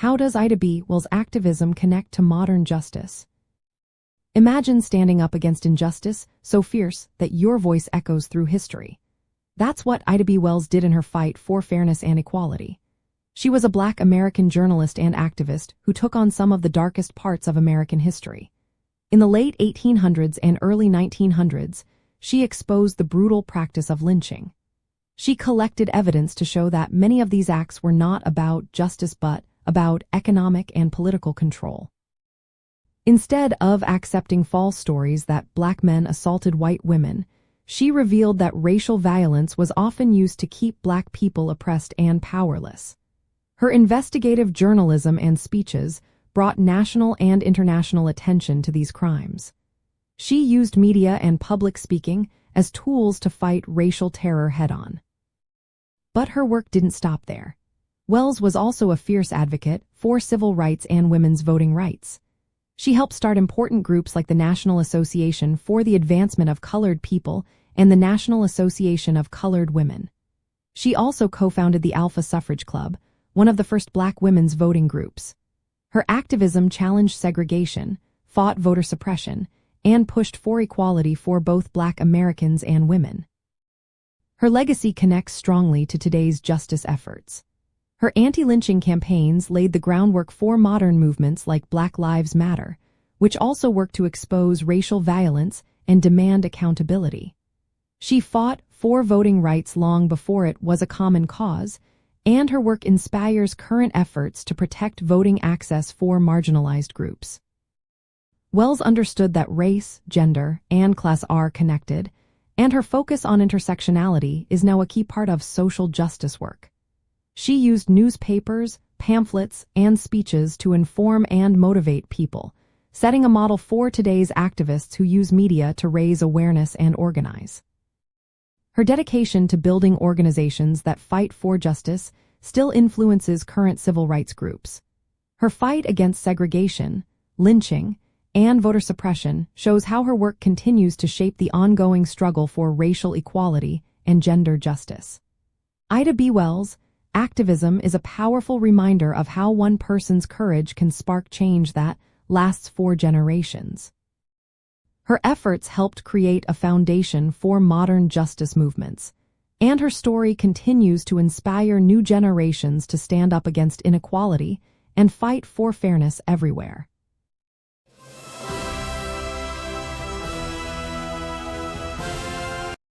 How does Ida B. Wells' activism connect to modern justice? Imagine standing up against injustice so fierce that your voice echoes through history. That's what Ida B. Wells did in her fight for fairness and equality. She was a Black American journalist and activist who took on some of the darkest parts of American history. In the late 1800s and early 1900s, she exposed the brutal practice of lynching. She collected evidence to show that many of these acts were not about justice but about economic and political control. Instead of accepting false stories that Black men assaulted white women, she revealed that racial violence was often used to keep Black people oppressed and powerless. Her investigative journalism and speeches brought national and international attention to these crimes. She used media and public speaking as tools to fight racial terror head-on. But her work didn't stop there. Wells was also a fierce advocate for civil rights and women's voting rights. She helped start important groups like the National Association for the Advancement of Colored People and the National Association of Colored Women. She also co-founded the Alpha Suffrage Club, one of the first Black women's voting groups. Her activism challenged segregation, fought voter suppression, and pushed for equality for both Black Americans and women. Her legacy connects strongly to today's justice efforts. Her anti-lynching campaigns laid the groundwork for modern movements like Black Lives Matter, which also work to expose racial violence and demand accountability. She fought for voting rights long before it was a common cause, and her work inspires current efforts to protect voting access for marginalized groups. Wells understood that race, gender, and class are connected, and her focus on intersectionality is now a key part of social justice work. She used newspapers, pamphlets, and speeches to inform and motivate people, setting a model for today's activists who use media to raise awareness and organize. Her dedication to building organizations that fight for justice still influences current civil rights groups. Her fight against segregation, lynching, and voter suppression shows how her work continues to shape the ongoing struggle for racial equality and gender justice. Ida B. Wells' activism is a powerful reminder of how one person's courage can spark change that lasts for generations. Her efforts helped create a foundation for modern justice movements, and her story continues to inspire new generations to stand up against inequality and fight for fairness everywhere.